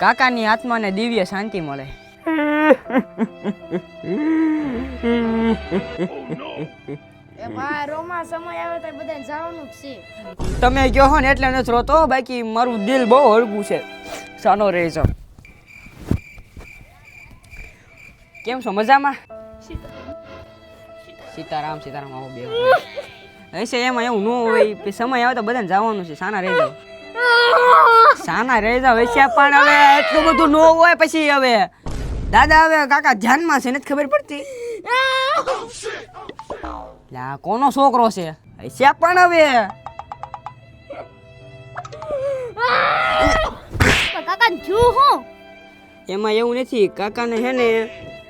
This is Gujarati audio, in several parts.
કાકાની આત્માને દિવ્ય શાંતિ મળે. એ ભાઈ રોમાં સમય આવે તો બધાને જવાનું જ છે. તમે કહો હો ને એટલે નથી રોતો, બાકી મારું દિલ બહુ હળવું છે. સાનો રહેજો. કેમ છો, મજામાં? સીતારામ સીતારામ. આવો બે હશે એમાં એવું ન હોય, સમય આવે તો બધાને જવાનું છે. સાના રહી જાવ, સાના રહી જાવ. હશે પણ હવે એટલું બધું ન હોય. પછી હવે દાદા હવે કાકા ધ્યાનમાં છે, નથી ખબર પડતી. લા કોનો છોકરો છે? હશે પણ હવે કાકા જો હું એમાં એવું નથી. કાકાને હે ને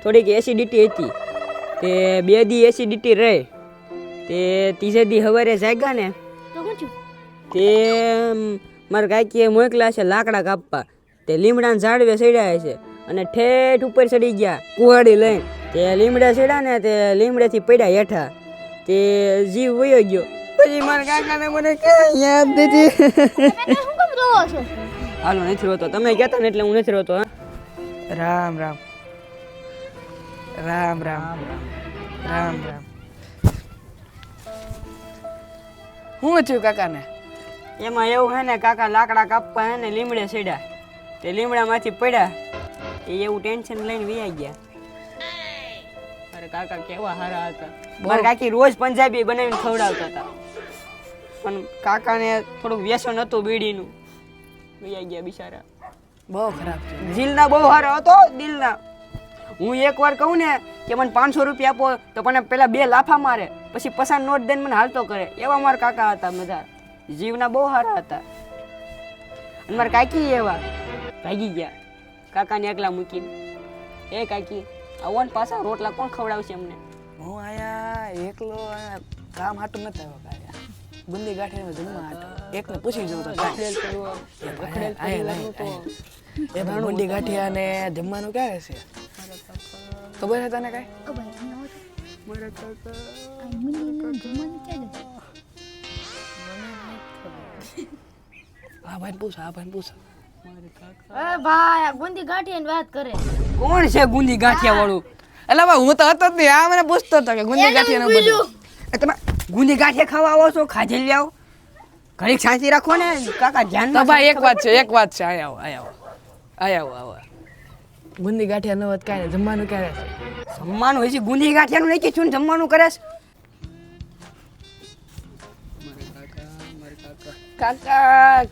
થોડીક એસિડિટી હતી, તે 2 દી એસિડિટી રહે. તે ત્રીજે દી સવારે જાગ્યા ને તો હું છું તે મારા કાકીએ મોકલા છે લાકડા કાપવા. તે લીમડાના ઝાડવે ચડ્યા છે અને ઠેઠ ઉપર ચડી ગયા કુહાડી લઈને. તે લીમડા ચડ્યા ને તે લીમડેથી પડ્યા હેઠા. તે જીવ વયો ગયો. પછી મારા કાકાને મને ક્યાં યાદ નથી. તમે શું કેમ રોવો છો? હાલો નથી રોતો, તમે કહેતા ને એટલે હું નથી રોતો. હા, રામ રામ રામ રામ રામ રામ. શું થયું કાકાને? એમાં એવું હે ને કાકા લાકડા કાપવા હે ને લીમડે ચડ્યા. તે લીમડામાંથી પડ્યા. એ એવું ટેન્શન લઈને વયા ગયા. મારા કાકા કેવા સારા હતા. મારા કાકી રોજ પંજાબી બનાવીને ખવડાવતા હતા, પણ કાકાને થોડુંક વ્યસન હતું બીડીનું. વયા ગયા બિચારા. બહુ ખરાબ છે. દિલના બહુ સારો હતો, દિલના. હું એકવાર કહું ને કે મને 500 રૂપિયા આપો તો મને પેલા 2 લાફા મારે, પછી પસાર નોટ દઈને મને હાલતો કરે. એવા મારા કાકા હતા બધા. જીવના બહુ સારા હતા. અને મારા કાકી એવા ભાગી ગયા કાકાને એકલા મૂકીને. એ કાકી આવો ને પાછા રોટલા કોણ ખવડાવશે અમને? હું આયા એકલો આયા કામ હાટું નથી આવ્યો કાયા. બુંદી ગાંઠીને જમવા હાટું એકને પૂછી જવું તો કાંઈ. એ ભાઈ બુંદી ગાંઠિયા ને જમવાનું ક્યારે છે ખબર છે તને કાંઈ? ખબર ન હોય. આ મિની જમવાનું ક્યાં છે? હા ભાઈ પૂછ, હા ભાઈ પૂછ. એ ભાઈ આ ગુંદી ગાંઠિયાની વાત કરે. કોણ છે ગુંદી ગાંઠિયા વાળું? એટલે ભાઈ હું તો હતો જ નહીં. આ મને પૂછતો હતો કે ગુંદી ગાંઠિયાનું બધું. તમે ગુંદી ગાંઠિયા ખાવા આવો છો? ખાજે આવો, ઘડીક શાંતિ રાખો ને કાકા. ધ્યાન તો ભાઈ એક વાત છે આવો. ગુંદી ગાંઠિયા ન હોત કાંઈ જમવાનું ક્યારે છે? જમવાનું હજી ગુંદી ગાંઠિયાનું નહીં કીધું ને જમવાનું કરે છે. કાકા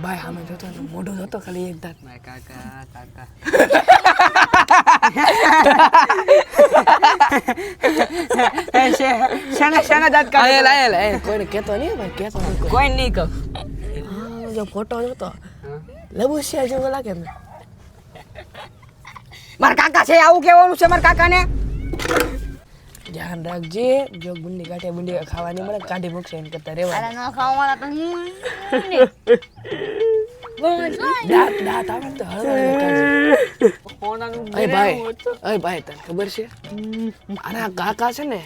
ભાઈ સામે જોતો મોઢું જોતો ખાલી એક દાંત. શાના દાંત કાઢે? કોઈને કેતો નહીં ભાઈ, કેતો નહીં કોઈ નહીં કહું. જો ફોટો જોતો લબુસિયા જેવો લાગે ને. મારા કાકા છે, આવું કહેવાનું છે મારા કાકાને. ધ્યાન રાખજે, જો બુંદી ગાંઠિયા ખાવાની મળે કાઢી મૂકશે એમ કરતા રેવા. અરે ન ખાવાના તો દાંત આવે ને તો હળવા ભાઈ તને ખબર છે આના કાકા છે ને,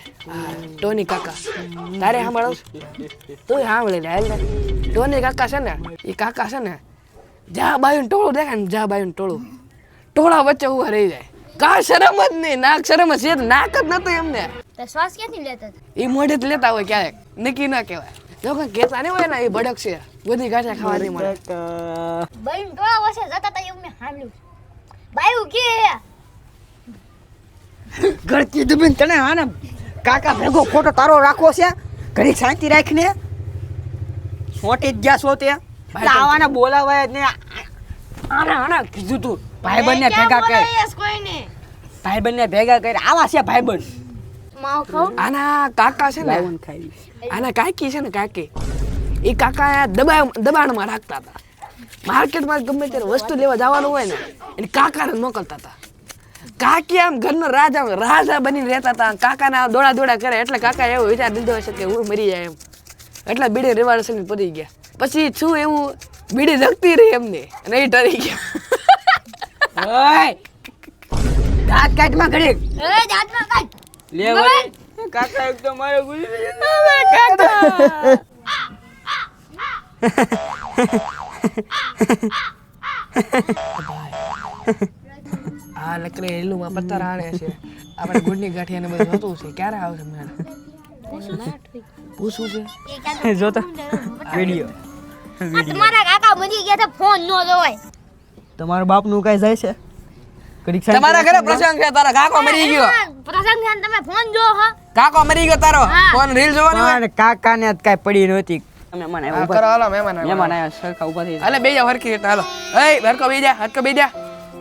ટોની કાકા તારે સાંભળો તું સાંભળી લે. ટોની કાકા છે ને, એ કાકા છે ને જા બાયું ટોળું દેખાય ને, જા બાયું ટોળું ટોળા વચ્ચે ઉભા રહી જાય. કા શરમ જ નહીં, નાક શરમ જ છે, નાક જ નતો એમને. તે શ્વાસ ક્યાંથી લેતા હતા? એ મોઢે જ લેતા હોય ક્યારેક, નક્કી ના કહેવાય. જો કઈ કહેતા નહીં હોય ને એ ભડક છે. બધી ગાંઠિયા ખાવા નહીં મળે. બાયું ટોળા વસે જતા હતા એવું મેં સાંભળ્યું. બાયું કે ઘરથી દુબીન તને આને કાકા ભેગો ફોટો તારો રાખવો છે? ઘડી શાંતિ રાખને. મોટી જ ગયા છો તે આવાના બોલાવાય જ નહીં. આના કીધું તું ભાઈબંધને ભેગા કર, કોઈને ભાઈબંધને ભેગા કર. આવા છે ભાઈબંધ. માવ ખાવ આના કાકા છે ને, લાવણ ખાઈ. આના કાકી છે ને, કાકી એ કાકા દબાણમાં રાખતા હતા. માર્કેટમાં ગમે ત્યારે વસ્તુ લેવા જવાનું હોય ને એને કાકાને મોકલતા હતા. કાકી આમ ઘરનો રાજા બનીને રહેતા હતા. કાકાના દોડા કરે એટલે કાકા એવો વિચાર લીધો હશે કે હું મરી જાય એમ. એટલે બીડી રેવાડ છે પડી ગયા. પછી શું એવું બીડી રખતી રહી એમને અને એ ડરી ગયા. ઓય દાંત કાઢમાં ઘડીક એ દાંતમાં કાઢ. લે વળી કાકા એક તો મારો ગુલી કાકા આ લકરે એલુમાં પથ્થર આડે છે આપણે ગુડની ગાંઠી અને બધું હતું છે ક્યારે આવશે મેળ પૂછવું છે એ ક્યાં જોતો વિડિયો આ તમારા કાકા મરી ગયા તો ફોન નો જોવાય. તમારા બાપનું કઈ જાય છે કડીક તમારા ઘરે પ્રસંગ છે તારા કાકો મરી ગયો પ્રસંગ છે ને તમે ફોન જો હા. કાકો મરી ગયો તારો હા. ફોન રીલ જોવાની હોય મારે કાકાને જ કાંઈ પડી નહોતી મહેમાન હા, આવ્યા કરો હાલો મહેમાન આવ્યા. મહેમાન આવ્યા સરખા ઉભા થઈ હાલે બેજા હરખી રીતે હાલો એ હરકો બેજા હરકો બેજા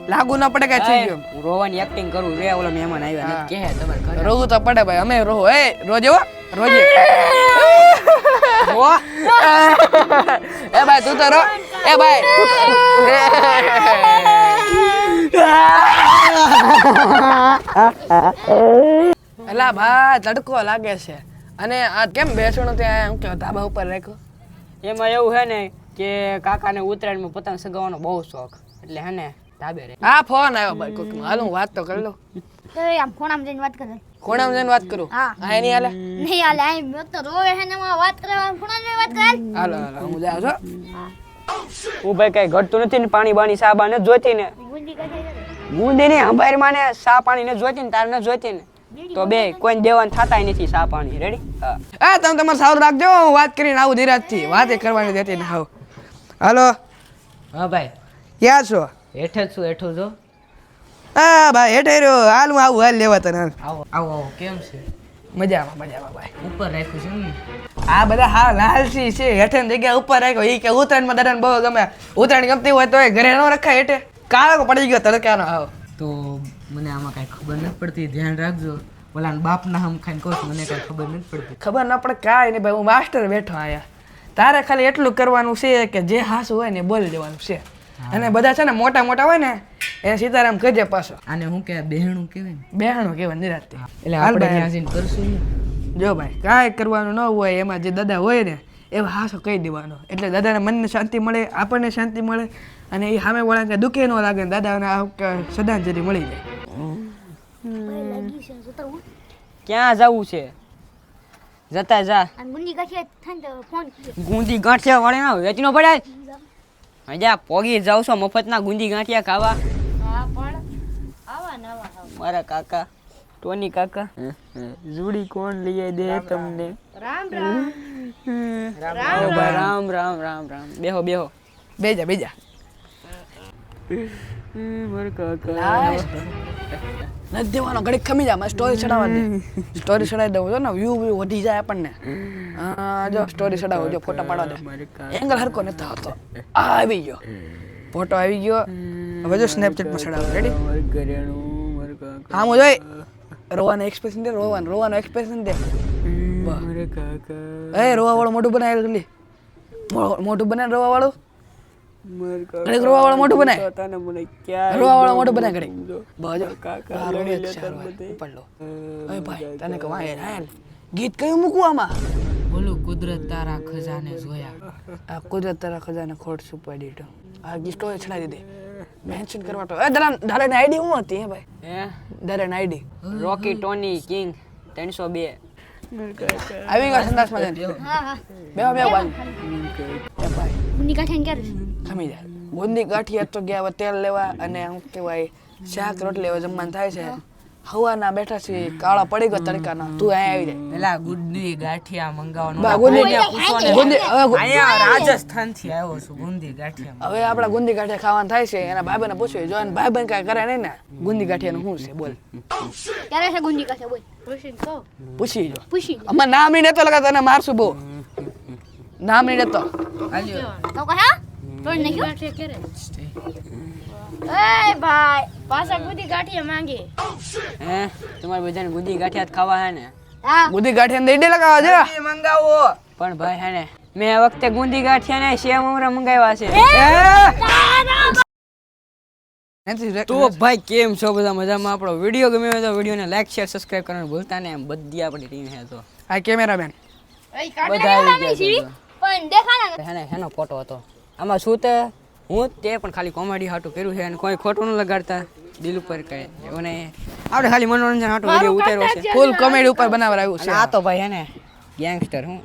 લાગુ ન પડે કે થઈ ગયું હું રોવાની એક્ટિંગ કરું રે ઓલા મહેમાન આવ્યા હા. ને કે તમારે ઘરે રોવું તો પડે ભાઈ અમે રોહો એ રોજે હો રોજે હો એ ભાઈ તું તો રો એ ભાઈ એલા ભાઈ તડકો લાગે છે અને આ કેમ બેસણો ત્યાં એમ કે ધાબા ઉપર રાખ્યો એમાં એવું છે ને કે કાકાને ઉત્તરાયણમાં પતંગ સગાવવાનો બહુ શોખ એટલે હે ને ધાબે રે હા ફોન આવ્યો ભાઈ કોઈકનો. હાલ હું વાત તો કરી લઉં તો આમ ફોન જઈને વાત કરે. કોણામાં જઈને વાત કરું હા. હા એની હાલે નહીં હાલે આ મેં તો રોવે છે ને માં વાત કરવા ફોન જોઈ વાત કરે. હાલો હાલો હું જાઉં છું હું ભાઈ કઈ ઘટતું નથી ને પાણી બાણી સા બાને જોતી ને ગુંજી કાઢે કરે. ગુંદી ને અંબાર માને સા પાણી ને જોતી ને તાર ને જોતી ને તો બે કોઈ દેવાન થતાય નથી સા પાણી રેડી હા હા તમે તમારે સારું રાખજો હું વાત કરીને આવું ધીરાજથી વાતે કરવાની દેતી ને હાવ હાલો હા ભાઈ ક્યાં છો હેઠે જ છું હેઠું જો હા ભાઈ હેઠે રહ્યો હાલ હું આવું હાલ લેવા તને હાલ. આવો આવો આવો કેમ છે મજામાં મજામાં ભાઈ ઉપર રાખ્યું છે ને આ બધા હા લાલસી છે હેઠે ની જગ્યાએ ઉપર રાખ્યો એ કે ઉત્તરાયણમાં દાદાને બહુ ગમે ઉત્તરાયણ ગમતી હોય તો ઘરે ન રખાય હેઠે કાળો પડી ગયો તડકાનો હાવ તો મને આમાં કાંઈ ખબર નથી પડતી ધ્યાન રાખજો ઓલા બાપના હમ ખાઈને કહું છું મને કાંઈ ખબર નથી પડતી ખબર ન પડે કાંઈ નહીં ભાઈ હું માસ્ટર બેઠો આયા તારે ખાલી એટલું કરવાનું છે કે જે હાસું હોય ને એ બોલી દેવાનું છે અને બધા છે ને મોટા મોટા હોય ને એ સીતારામ કહેજે પાછો આને હું કે બહેણું કહેવાય ને બેહાણું કહેવાય નિરાંતે. એટલે હાલ આપણે ભાઈ. ત્યાં જઈને કરશું ને જો ભાઈ કાંઈ કરવાનું ન હોય એમાં જે દાદા હોય ને એવા હાસો કહી દેવાનો એટલે દાદાને મનને શાંતિ મળે આપણને શાંતિ મળે અને એ સામે વાળાને દુઃખે ન લાગે ને દાદાને શ્રદ્ધાંજલિ મળી જાય લાગી છે જોતા હું. ક્યાં જવું છે જતા જા આ ગુંજી કાઢે થાય ને તો ફોન કરે. ગુંદી ગાંઠિયા વાળે ના વેચનો પડાય હજા પોગી જાવ છો મફતના ગુંદી ગાંઠિયા ખાવા હા પણ આવા નવા મારા કાકા ટોની કાકા જુડી કોણ લઈ દે તમને રામ રામ રામ રામ રામ રામ બેહો બેહો બેજા બેજા મારા કાકા નથી દેવાનો ઘડીક ખમી જા મારે સ્ટોરી ચડાવવા દે સ્ટોરી ચડાવી દઉં છો ને વ્યૂ વધી જાય આપણને હા જો સ્ટોરી ચડાવો જો ફોટો પાડવા દે એંગલ હરકો નથી આવતો આ આવી ગયો ફોટો આવી ગયો હવે જો સ્નેપચેટમાં ચડાવો રેડી હા હું જોઈ રોવાનો એક્સપ્રેશન દે રોવાનો એક્સપ્રેશન દે એ રોવા વાળું મોઢું બનાવી જલ્દી મોઢું બનાય રોવા વાળું ઘડીક રોવા વાળું મોઢું બનાય રોવા વાળું મોઢું બનાય ઘડીક બજો કાકા ઉપર લો એ ભાઈ તને કહું હાલ ગીત કયું મૂકવું આમાં બોલું કુદરત તારા ખજાને જોયા આ કુદરત તારા ખજાને ખોટ છુપાડી દીધો આ ગીત સ્ટોરી ચડાવી દે મેન્શન કરવા તો એ દાદાની આઈડી શું હતી હે ભાઈ હે દાદાની આઈડી રોકી ટોની કિંગ 302 આવી ગયો સંદાસમાં જઈને હા હા બેહો બેહો બાજુ એ ભાઈ ગુંજી કાઢે ને ક્યારે ખમી જાય ગુંદી ગાંઠિયા તો ગયા હવે તેલ લેવા અને શું કહેવાય શાક રોટલી લેવા જમવાનું થાય છે હવાના બેઠા છે કાળા પડી ગયો તડકાના તું અહીંયા આવી જાય પેલા ગુંદી ગાંઠિયા મંગાવવાનું બા, ગુંદી- ગુંદી હવે અહીંયા રાજસ્થાન થી આવ્યો છું ગુંદી ગાંઠિયા હવે આપડા ગુંદી ગાંઠિયા ખાવાનું થાય છે એના ભાઈ બહેને પૂછ્યું જો ભાઈ બહેન કાંઈ કરે નહીં ને ગુંદી ગાંઠિયાનું શું છે બોલ ક્યારે છે ગુંજી કાઢે બોલ પૂછીને કહો પૂછી જો પૂછી અમાર નામ નહીં લેતો લગા તને મારશું બહુ નામ નહીં લેતો હાલ્યો તો કહા તોડ નાખ્યો એ ભાઈ પાછા ગુંજી ગાંઠિયા માંગે હે તમારે બધાને ગુંદી ગાંઠિયા જ ખાવા હે ને હા ગુંદી ગાંઠિયા દઈ દે લગાવા જો મંગાવો પણ ભાઈ હે ને મેં આ વખતે ગુંદી ગાંઠિયા ને સેવ મમરા મંગાવ્યા છે તો ભાઈ કેમ છો બધા મજામાં આપણો વિડીયો ગમ્યો હોય તો વિડીયોને લાઈક શેર સબસ્ક્રાઇબ કરવાનું ભૂલતા નહીં એમ બધી આપણી ટીમ હે તો આ કેમેરામેન બધા આવી ગયા છે પણ દેખાના હે ને હેનો ફોટો હતો આમાં શું તે હું તે પણ ખાલી કોમેડી હાટું કર્યું છે અને કોઈ ખોટું ન લગાડતા દિલ ઉપર કઈ એવું નહીં આપણે ખાલી મનોરંજન હાટું વિડીયો ઉતાર્યો છે ફૂલ કોમેડી ઉપર બનાવવા આવ્યું અને છે આ તો ભાઈ હે ને ગેંગસ્ટર હું